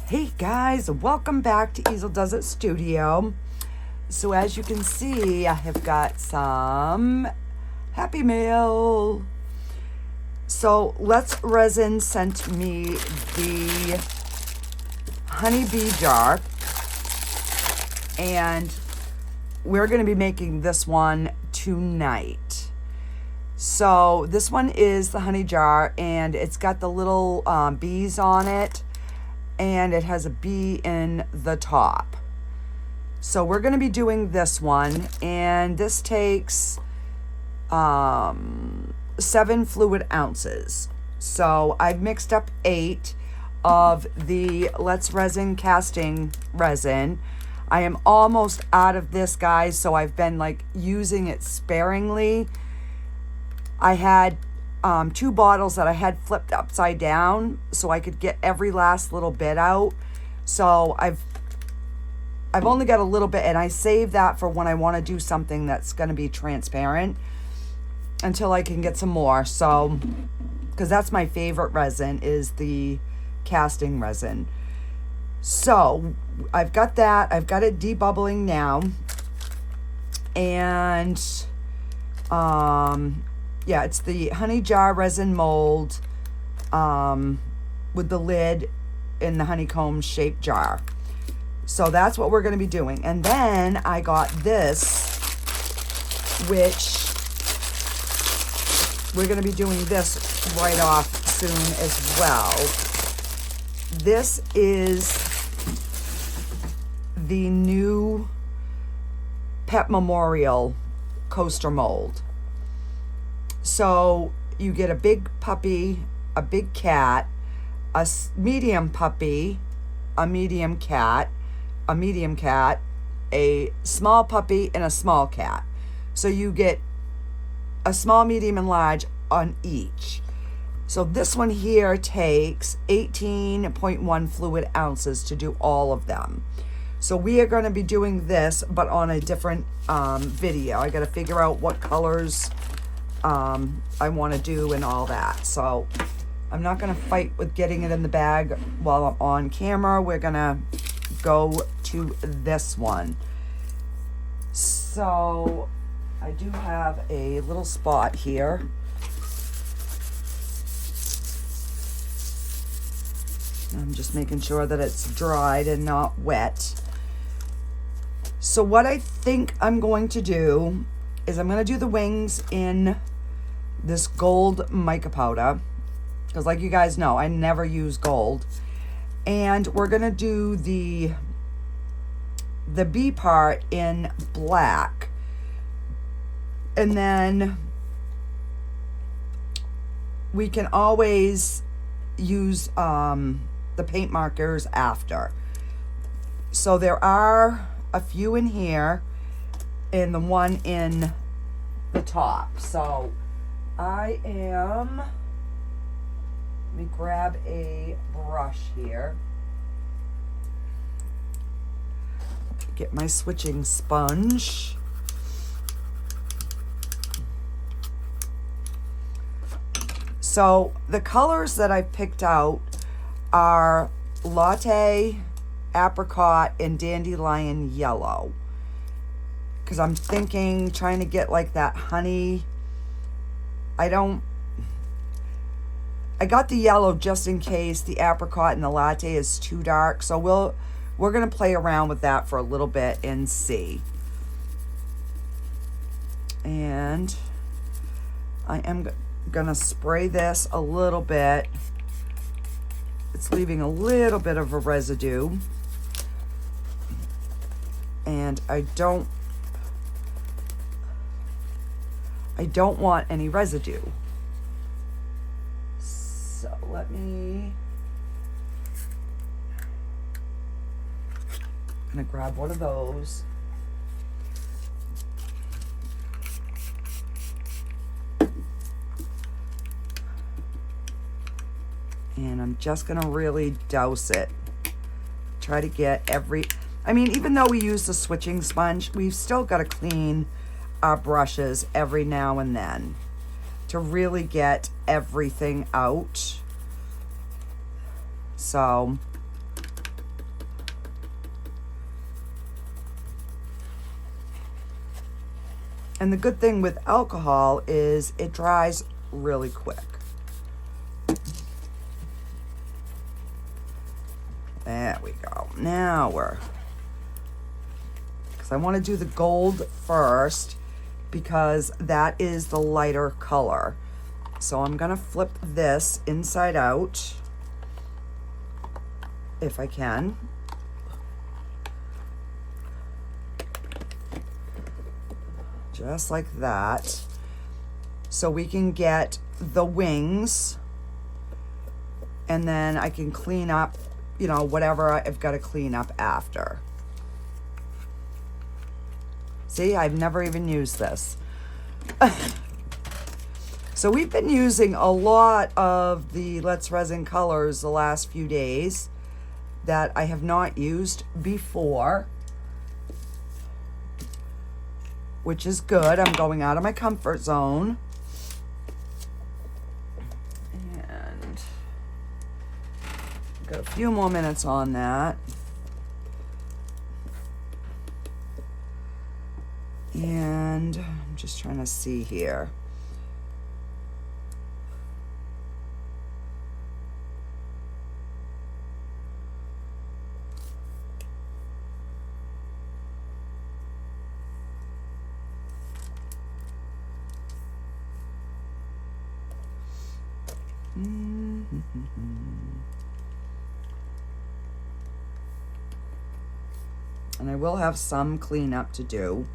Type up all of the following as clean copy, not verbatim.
Hey guys, welcome back to Easel Does It Studio. So as you can see, I have got some Happy Mail. So Let's Resin sent me the honeybee jar, and we're going to be making this one tonight. So this one is the honey jar, and it's got the little bees on it, and it has a bee in the top. So we're going to be doing this one, and this takes 7 fluid ounces. So I've mixed up 8 of the Let's Resin casting resin. I am almost out of this, guys, so I've been like using it sparingly. I had 2 bottles that I had flipped upside down so I could get every last little bit out. So I've only got a little bit, and I save that for when I want to do something that's going to be transparent until I can get some more. So, because that's my favorite resin, is the casting resin. So I've got that. I've got it debubbling now. And yeah, it's the honey jar resin mold with the lid in the honeycomb shaped jar. So that's what we're going to be doing. And then I got this, which we're going to be doing this right off soon as well. This is the new Pet Memorial coaster mold. So you get a big puppy, a big cat, a medium puppy, a medium cat, a medium cat, a small puppy, and a small cat. So you get a small, medium, and large on each. So this one here takes 18.1 fluid ounces to do all of them. So we are going to be doing this, but on a different video. I got to figure out what colors I want to do and all that. So I'm not going to fight with getting it in the bag while I'm on camera. We're going to go to this one. So I do have a little spot here. I'm just making sure that it's dried and not wet. So what I think I'm going to do is I'm going to do the wings in this gold mica powder, because like you guys know, I never use gold. And we're going to do the bee part in black. And then we can always use the paint markers after. So there are a few in here and the one in the top. So let me grab a brush here. Get my switching sponge. So the colors that I picked out are latte, apricot, and dandelion yellow. Because I'm thinking, trying to get like that honey. I got the yellow just in case the apricot and the latte is too dark. So we're going to play around with that for a little bit and see. And I am going to spray this a little bit. It's leaving a little bit of a residue. And I don't want any residue. So let me, I'm gonna grab one of those. And I'm just gonna really douse it. Try to get even though we use the switching sponge, we've still got to clean our brushes every now and then to really get everything out. So And the good thing with alcohol is it dries really quick. There we go. Now because I want to do the gold first because that is the lighter color. So I'm going to flip this inside out if I can. Just like that. So we can get the wings, and then I can clean up, you know, whatever I've got to clean up after. See, I've never even used this. So we've been using a lot of the Let's Resin colors the last few days that I have not used before, which is good. I'm going out of my comfort zone. And got a few more minutes on that. And I'm just trying to see here. And I will have some cleanup to do,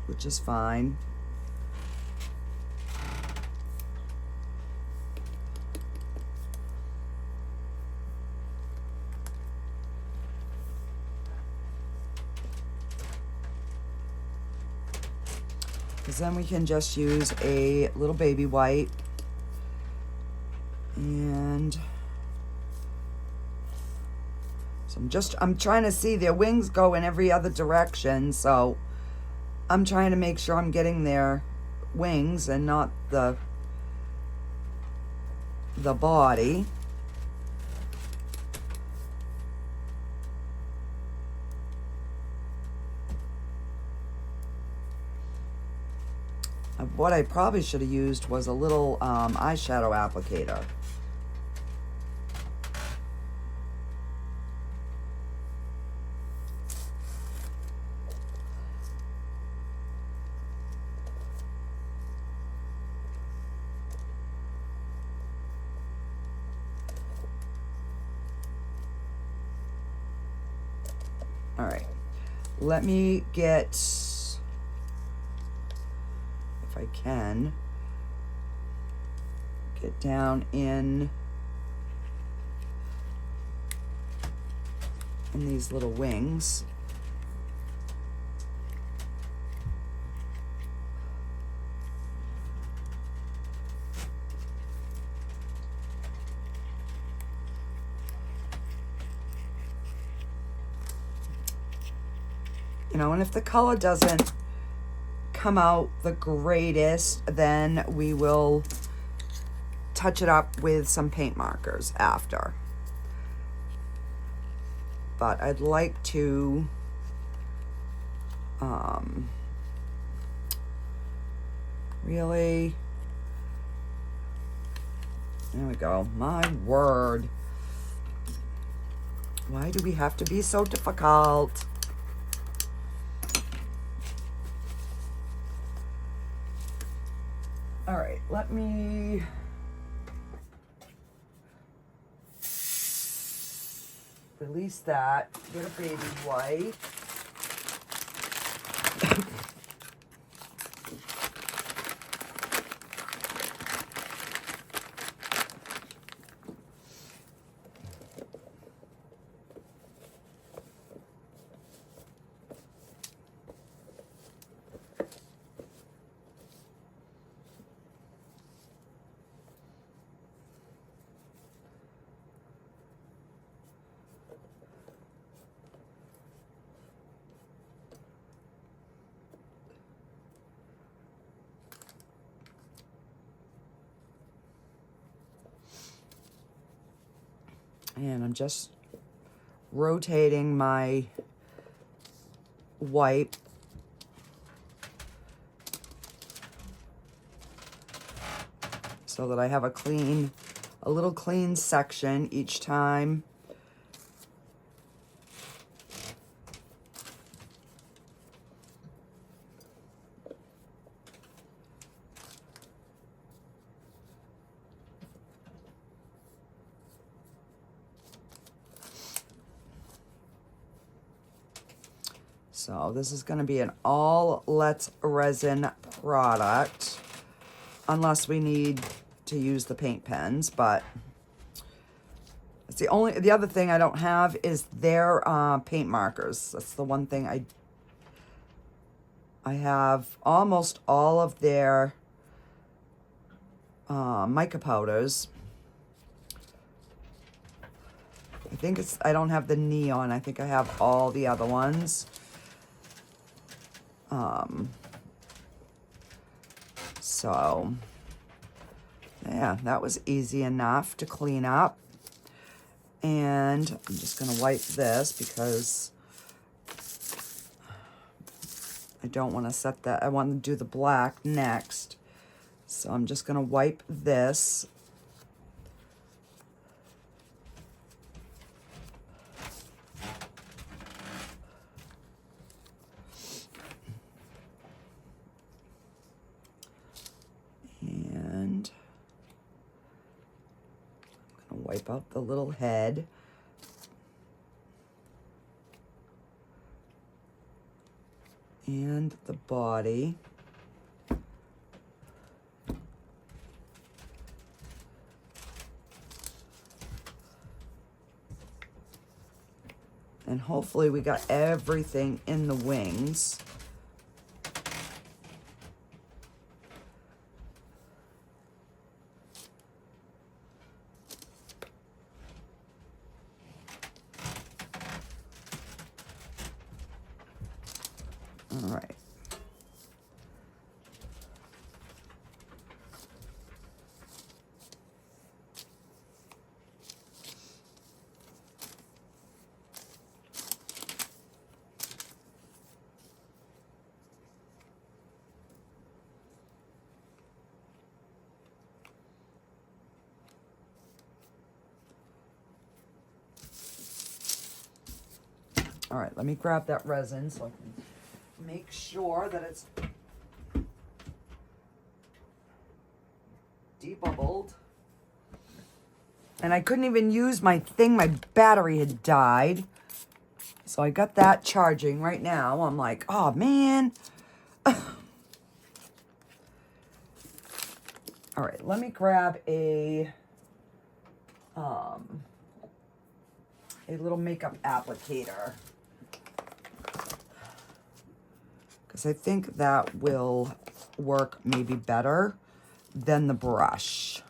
which is fine. Because then we can just use a little baby white and so I'm trying to see their wings go in every other direction, so I'm trying to make sure I'm getting their wings and not the body. What I probably should have used was a little eyeshadow applicator. All right, let me get, if I can, get down in these little wings. You know, and if the color doesn't come out the greatest, then we will touch it up with some paint markers after. But I'd like to really, there we go. My word, why do we have to be so difficult? All right, let me release that, get a baby white. And I'm just rotating my white so that I have a little clean section each time. So this is going to be an all Let's Resin product, unless we need to use the paint pens, but it's the other thing I don't have is their paint markers. That's the one thing I have almost all of their mica powders. I don't have the neon. I think I have all the other ones. So yeah, that was easy enough to clean up. And I'm just going to wipe this because I don't want to set that. I want to do the black next. So I'm just going to wipe this. And I'm going to wipe out the little head. And the body. And hopefully we got everything in the wings. All right. All right, let me grab that resin so I can make sure that it's debubbled. And I couldn't even use my thing. My battery had died. So I got that charging right now. I'm like, oh, man. All right, let me grab a little makeup applicator. Because I think that will work maybe better than the brush.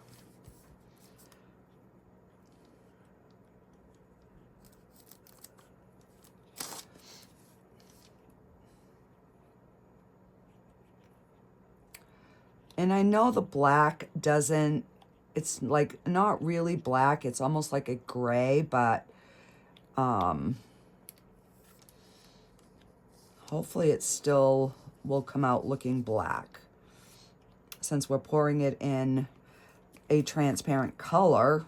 And I know the black doesn't, it's like not really black. It's almost like a gray, but hopefully it still will come out looking black. Since we're pouring it in a transparent color.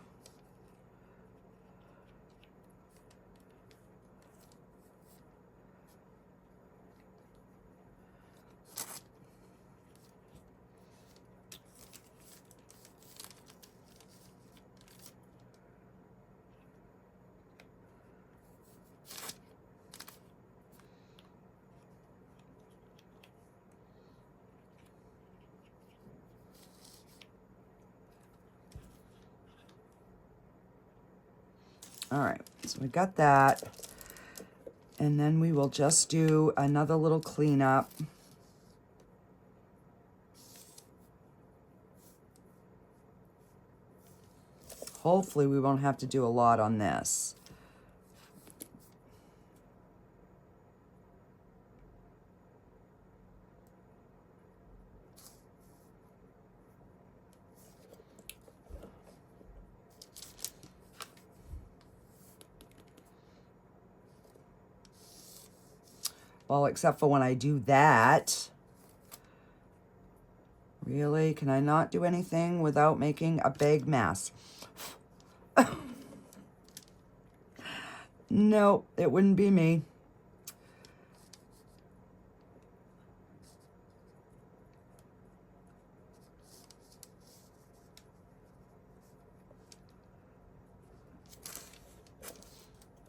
All right, so we got that. And then we will just do another little cleanup. Hopefully we won't have to do a lot on this. Well, except for when I do that, Really? Can I not do anything without making a big mess? No, it wouldn't be me.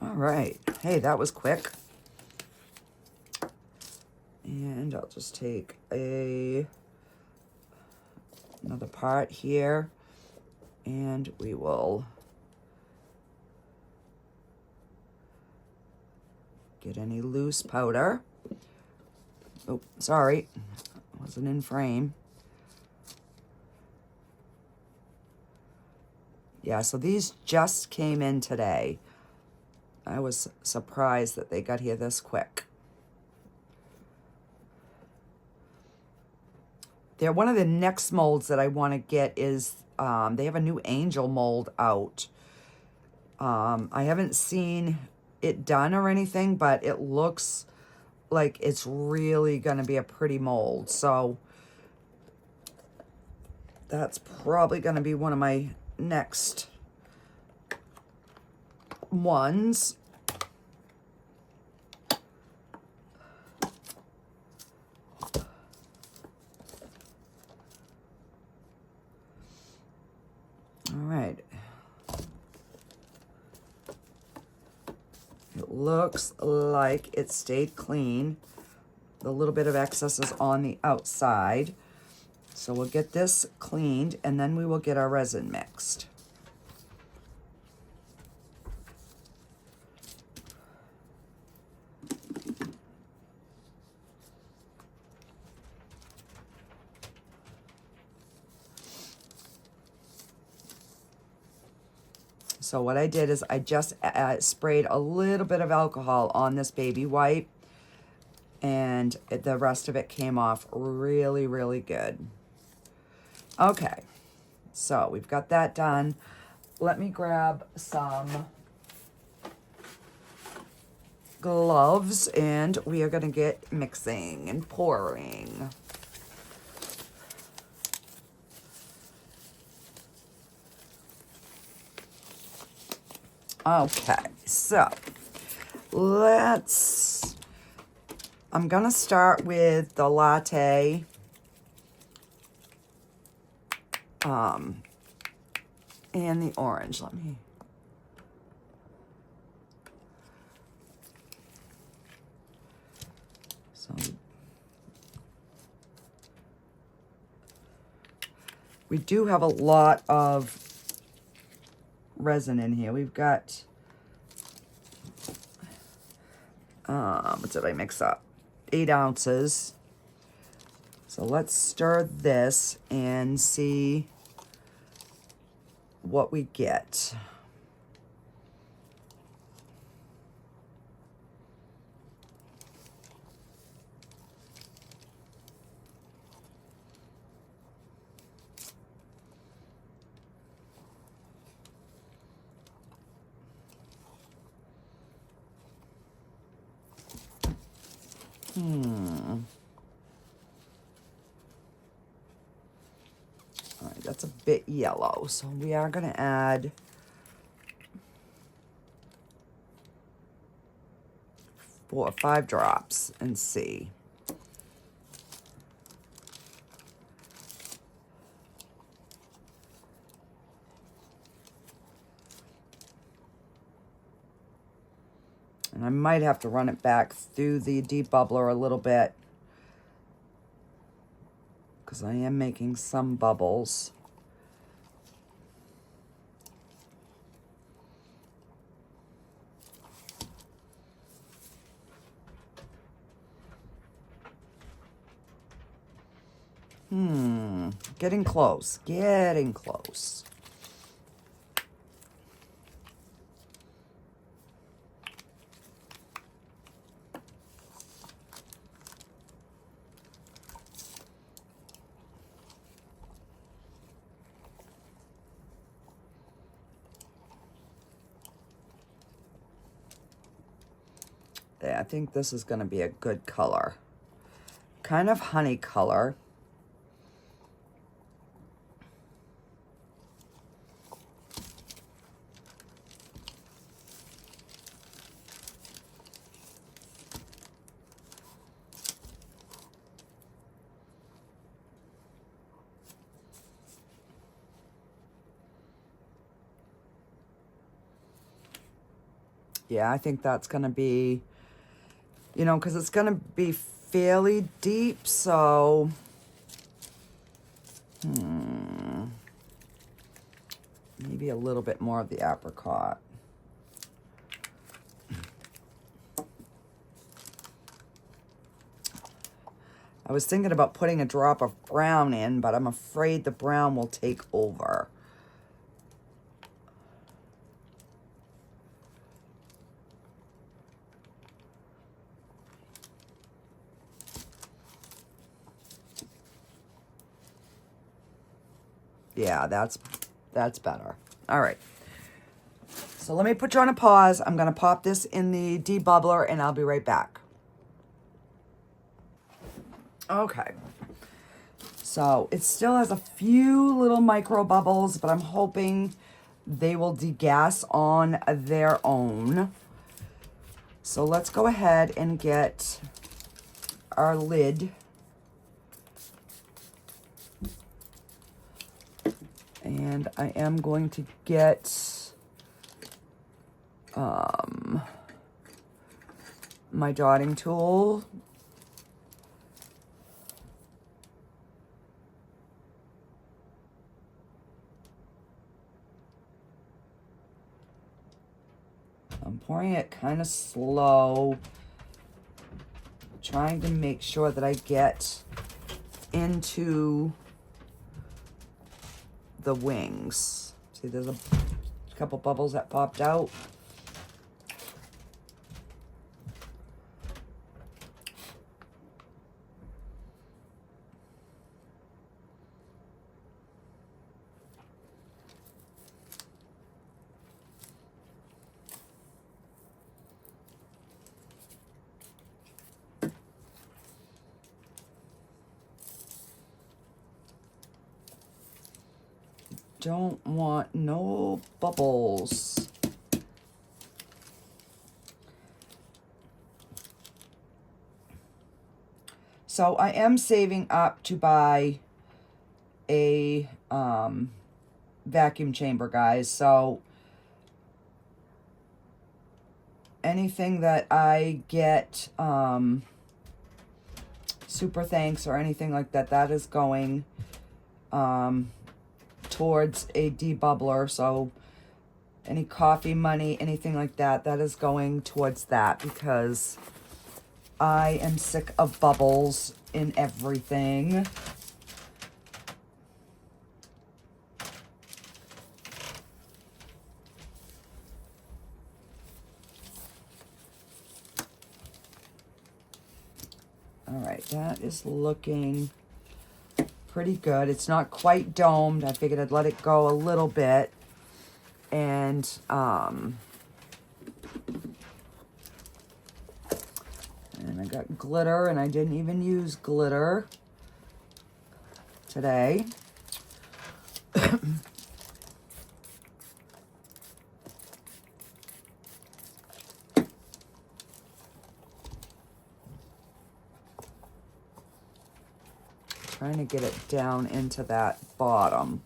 All right. Hey, that was quick. And I'll just take another part here, and we will get any loose powder. Oh, sorry, wasn't in frame. Yeah, so these just came in today. I was surprised that they got here this quick. One of the next molds that I want to get is, they have a new angel mold out. I haven't seen it done or anything, but it looks like it's really going to be a pretty mold. So that's probably going to be one of my next ones. All right. It looks like it stayed clean. The little bit of excess is on the outside. So we'll get this cleaned, and then we will get our resin mixed. So what I did is I just sprayed a little bit of alcohol on this baby wipe, and the rest of it came off really, really good. Okay, so we've got that done. Let me grab some gloves, and we are going to get mixing and pouring. Okay, so I'm gonna start with the latte. And the orange. So we do have a lot of resin in here. We've got, what did I mix up? 8 ounces. So let's stir this and see what we get. All right, that's a bit yellow, so we are going to add 4 or 5 drops and see. And I might have to run it back through the debubbler a little bit, because I am making some bubbles. Getting close, getting close. Yeah, I think this is going to be a good color. Kind of honey color. Yeah, I think that's going to be, you know, because it's going to be fairly deep, so maybe a little bit more of the apricot. I was thinking about putting a drop of brown in, but I'm afraid the brown will take over. Yeah, that's better. All right. So let me put you on a pause. I'm going to pop this in the debubbler and I'll be right back. Okay. So it still has a few little micro bubbles, but I'm hoping they will degas on their own. So let's go ahead and get our lid. And I am going to get my dotting tool. I'm pouring it kind of slow, trying to make sure that I get into the wings. See, there's a couple bubbles that popped out. Don't want no bubbles. So I am saving up to buy a vacuum chamber, guys. So anything that I get super thanks or anything like that, that is going towards a debubbler. So any coffee money, anything like that, that is going towards that, because I am sick of bubbles in everything. All right, that is looking pretty good. It's not quite domed. I figured I'd let it go a little bit. And I got glitter, and I didn't even use glitter today. Trying to get it down into that bottom.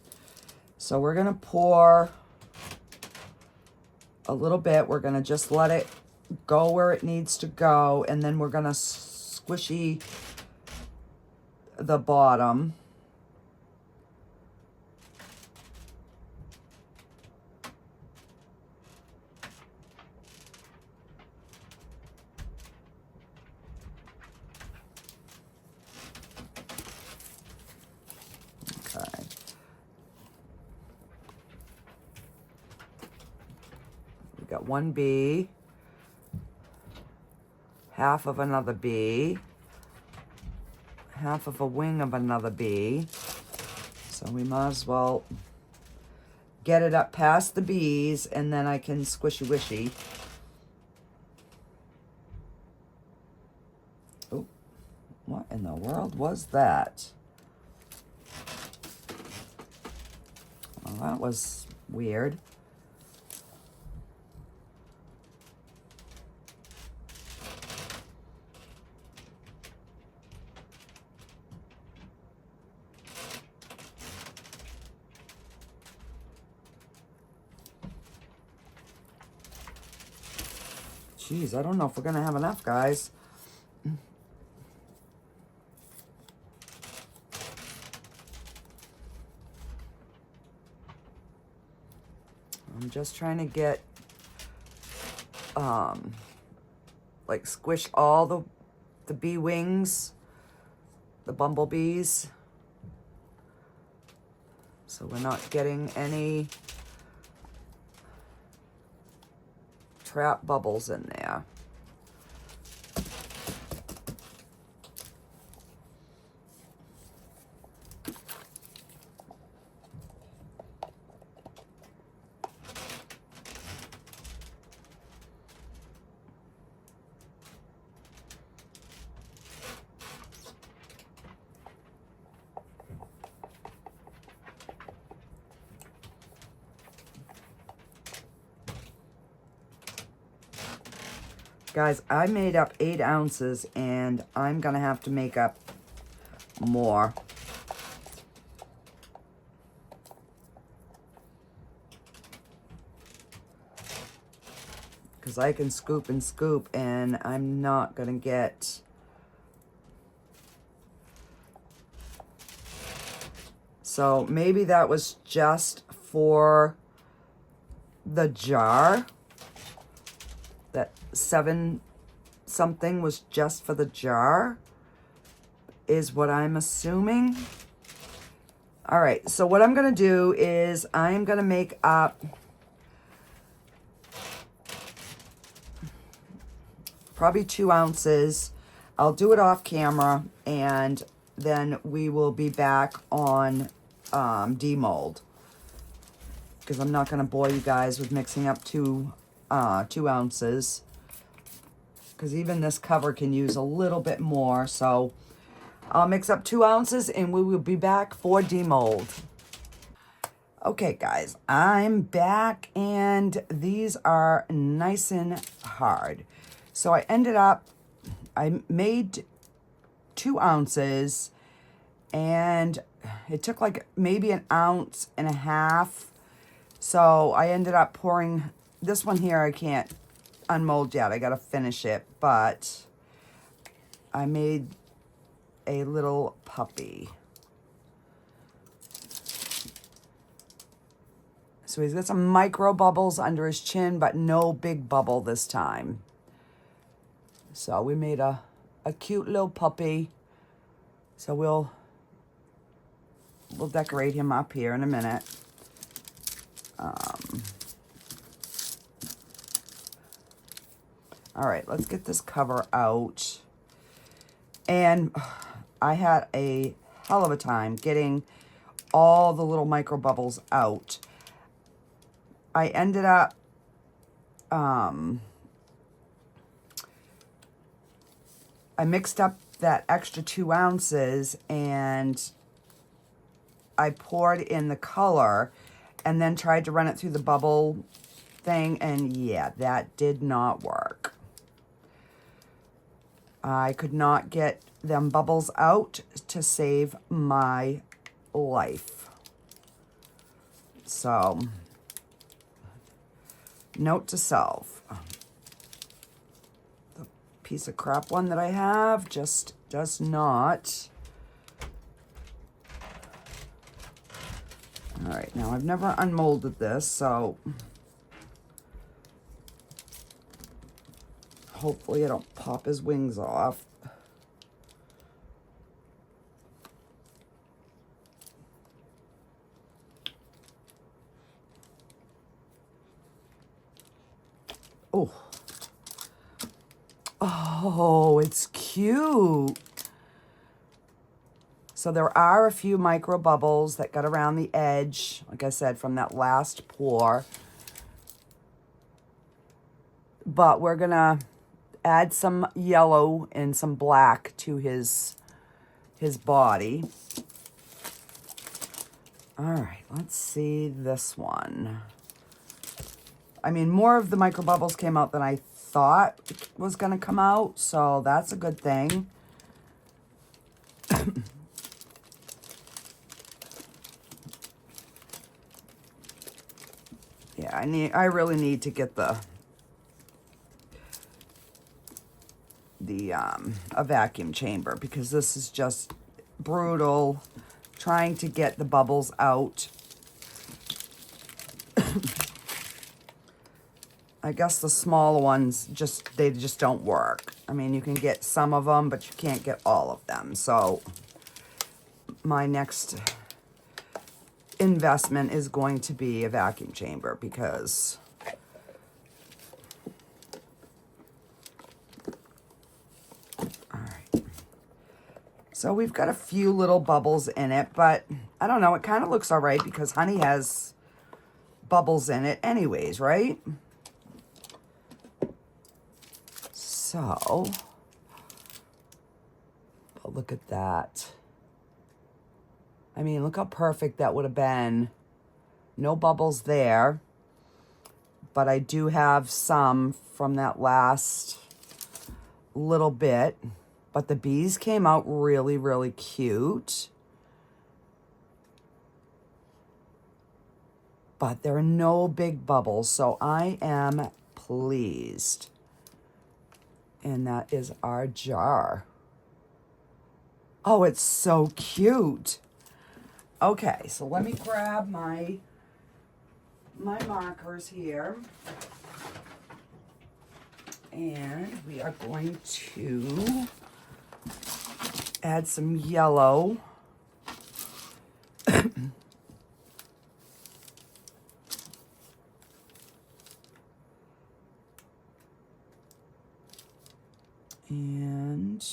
So we're gonna pour a little bit. We're gonna just let it go where it needs to go, and then we're gonna squishy the bottom. Okay. We got one bee, half of another bee, half of a wing of another bee. So we might as well get it up past the bees, and then I can squishy wishy. Oh, what in the world was that? Well, that was weird. Jeez, I don't know if we're gonna have enough, guys. I'm just trying to get, like squish all the bee wings, the bumblebees, so we're not getting any trap bubbles in there. Guys, I made up 8 ounces and I'm gonna have to make up more. Because I can scoop and scoop and I'm not gonna get so maybe that was just for the jar. That 7 something was just for the jar, is what I'm assuming. All right, so what I'm gonna do is I'm gonna make up probably 2 ounces. I'll do it off camera and then we will be back on demold, because I'm not gonna bore you guys with mixing up 2 ounces, because even this cover can use a little bit more. So I'll mix up 2 ounces and we will be back for demold. Okay guys, I'm back and these are nice and hard. So I made 2 ounces and it took like maybe 1.5 ounces. So I ended up pouring this one here. I can't unmold yet, I gotta finish it, but I made a little puppy. So he's got some micro bubbles under his chin, but no big bubble this time. So we made a cute little puppy. So we'll decorate him up here in a minute. All right, let's get this cover out. And I had a hell of a time getting all the little micro bubbles out. I ended up, I mixed up that extra 2 ounces and I poured in the color and then tried to run it through the bubble thing, and yeah, that did not work. I could not get them bubbles out to save my life. So, note to self. The piece of crap one that I have just does not. All right, now I've never unmolded this, so hopefully I don't pop his wings off. Oh. Oh, it's cute. So there are a few micro bubbles that got around the edge, like I said, from that last pour. But we're gonna add some yellow and some black to his body. All right, let's see this one. I mean, more of the micro bubbles came out than I thought was gonna come out, so that's a good thing. Yeah, I really need to get the a vacuum chamber, because this is just brutal trying to get the bubbles out. I guess the smaller ones they just don't work. I mean, you can get some of them, but you can't get all of them. So my next investment is going to be a vacuum chamber, because all right. So we've got a few little bubbles in it, but I don't know, it kind of looks all right because honey has bubbles in it anyways, right? So, but look at that. I mean, look how perfect that would have been. No bubbles there, but I do have some from that last little bit. But the bees came out really, really cute. But there are no big bubbles, so I am pleased. And that is our jar. Oh, it's so cute. Okay, so let me grab my markers here. And we are going to add some yellow. And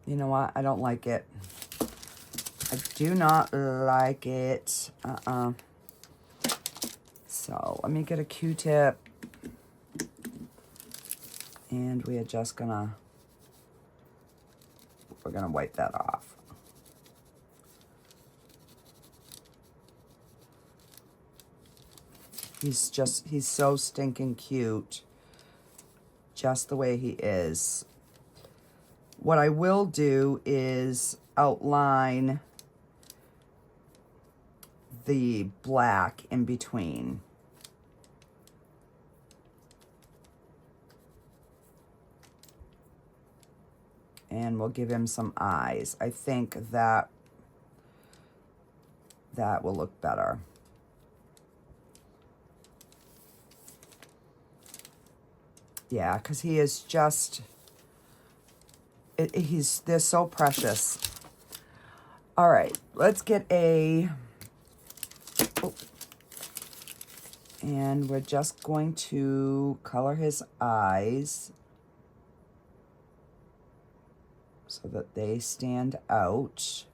you know what? I don't like it. I do not like it. So let me get a Q-tip. And we are just we're gonna wipe that off. He's so stinking cute. Just the way he is. What I will do is outline the black in between. And we'll give him some eyes. I think that will look better. Yeah, because he is just, they're so precious. All right, let's get and we're just going to color his eyes so that they stand out.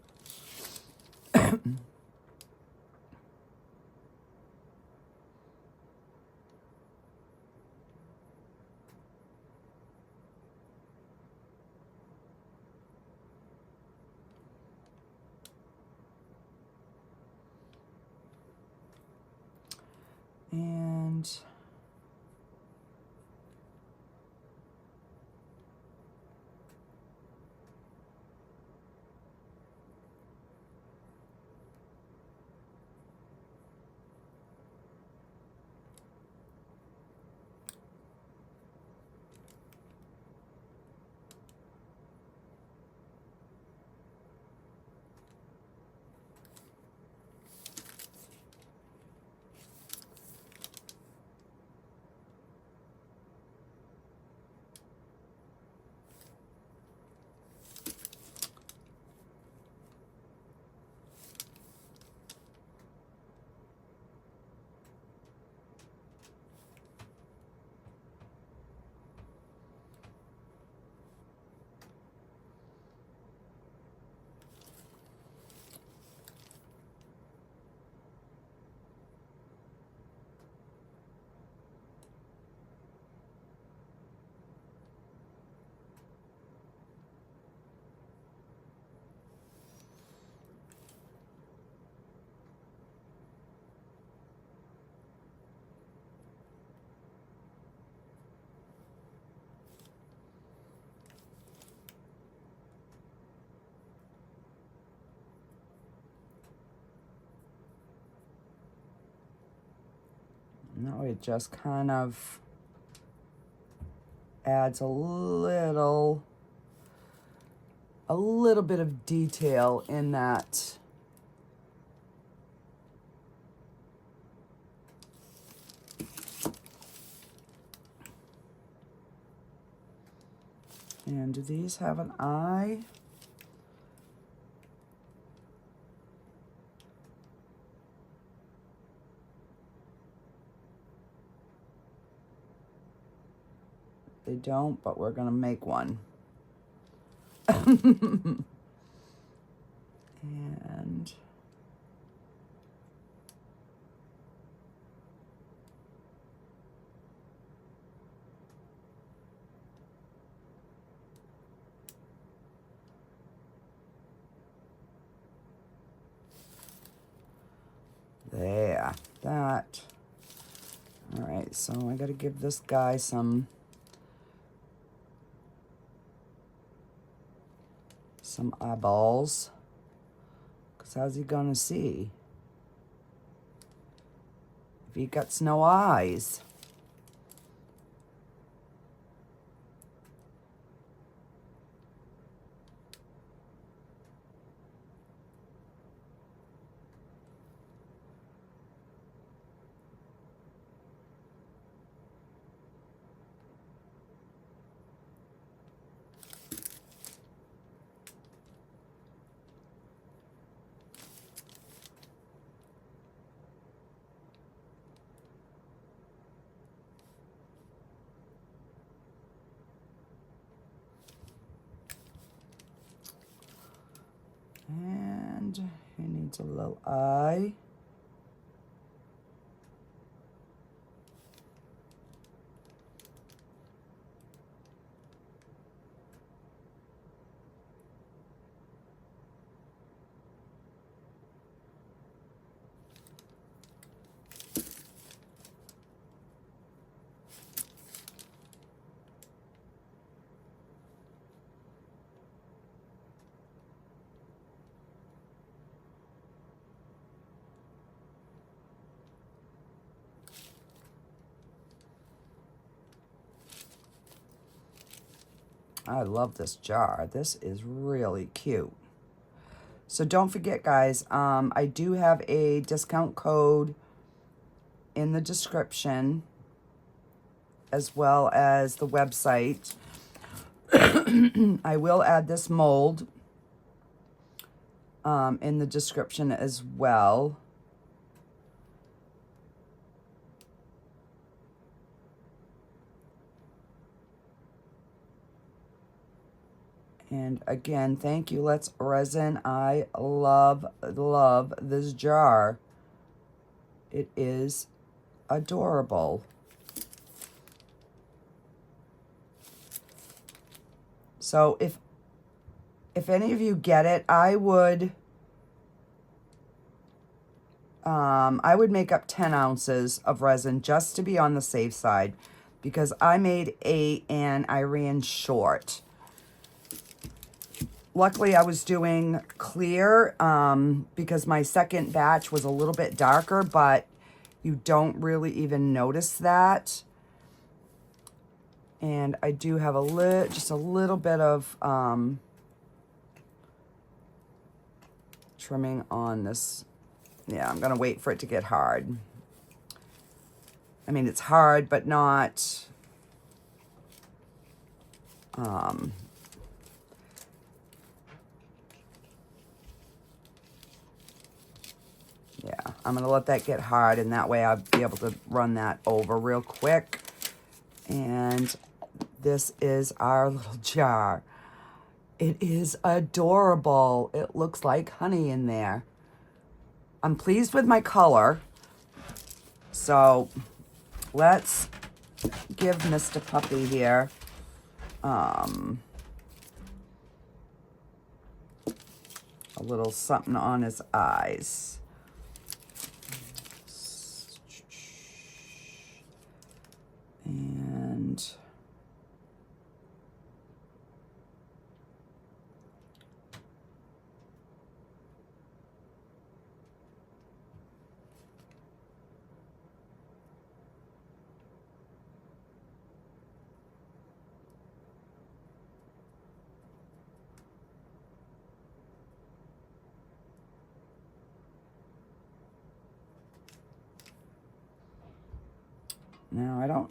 And Now it just kind of adds a little bit of detail in that. And do these have an eye? They don't, but we're gonna make one. And there, that. All right, so I gotta give this guy some eyeballs, because how's he gonna see if he got no eyes? And he needs a little eye. I love this jar. This is really cute. So don't forget, guys, I do have a discount code in the description, as well as the website. I will add this mold in the description as well. And again, thank you, Let's Resin. I love this jar. It is adorable. So if any of you get it, I would make up 10 ounces of resin just to be on the safe side, because I made 8 and I ran short. Luckily, I was doing clear because my second batch was a little bit darker, but you don't really even notice that. And I do have just a little bit of trimming on this. Yeah, I'm going to wait for it to get hard. I mean, it's hard, but not... yeah, I'm going to let that get hard, and that way I'll be able to run that over real quick. And this is our little jar. It is adorable. It looks like honey in there. I'm pleased with my color. So let's give Mr. Puppy here a little something on his eyes. And No,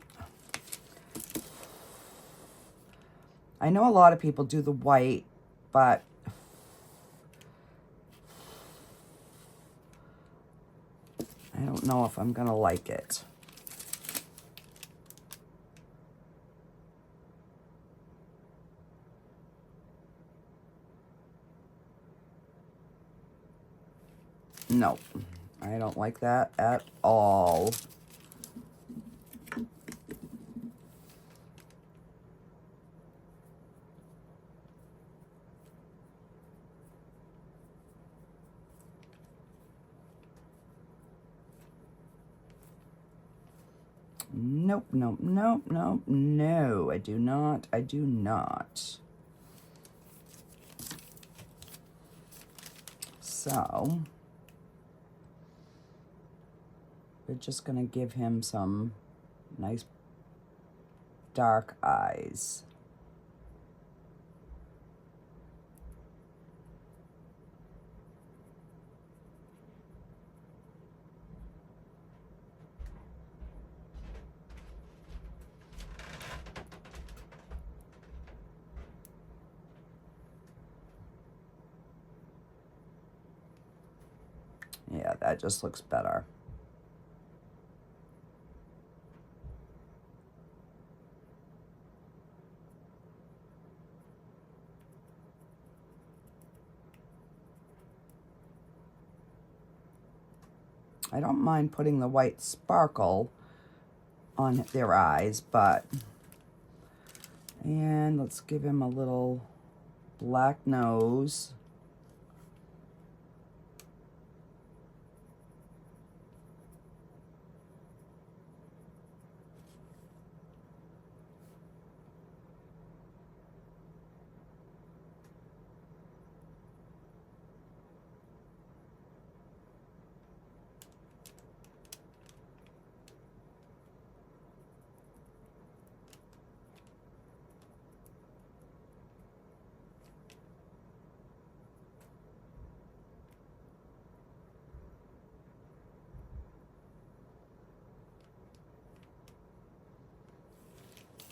I know a lot of people do the white, but I don't know if I'm gonna like it. No, I don't like that at all. Nope, nope, nope, nope, no, I do not, I do not. So, we're just gonna give him some nice dark eyes. Yeah, that just looks better. I don't mind putting the white sparkle on their eyes, but, and let's give him a little black nose.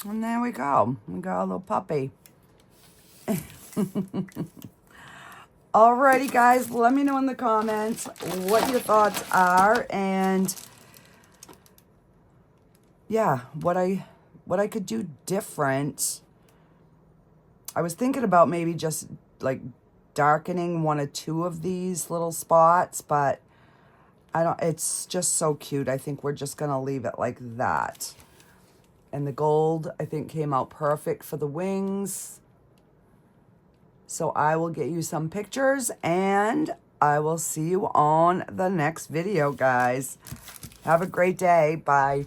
And there we go. We got a little puppy. Alrighty, guys. Let me know in the comments what your thoughts are, and yeah, what I could do different. I was thinking about maybe just like darkening one or two of these little spots, but I don't. It's just so cute. I think we're just gonna leave it like that. And the gold, I think, came out perfect for the wings. So I will get you some pictures, and I will see you on the next video, guys. Have a great day. Bye.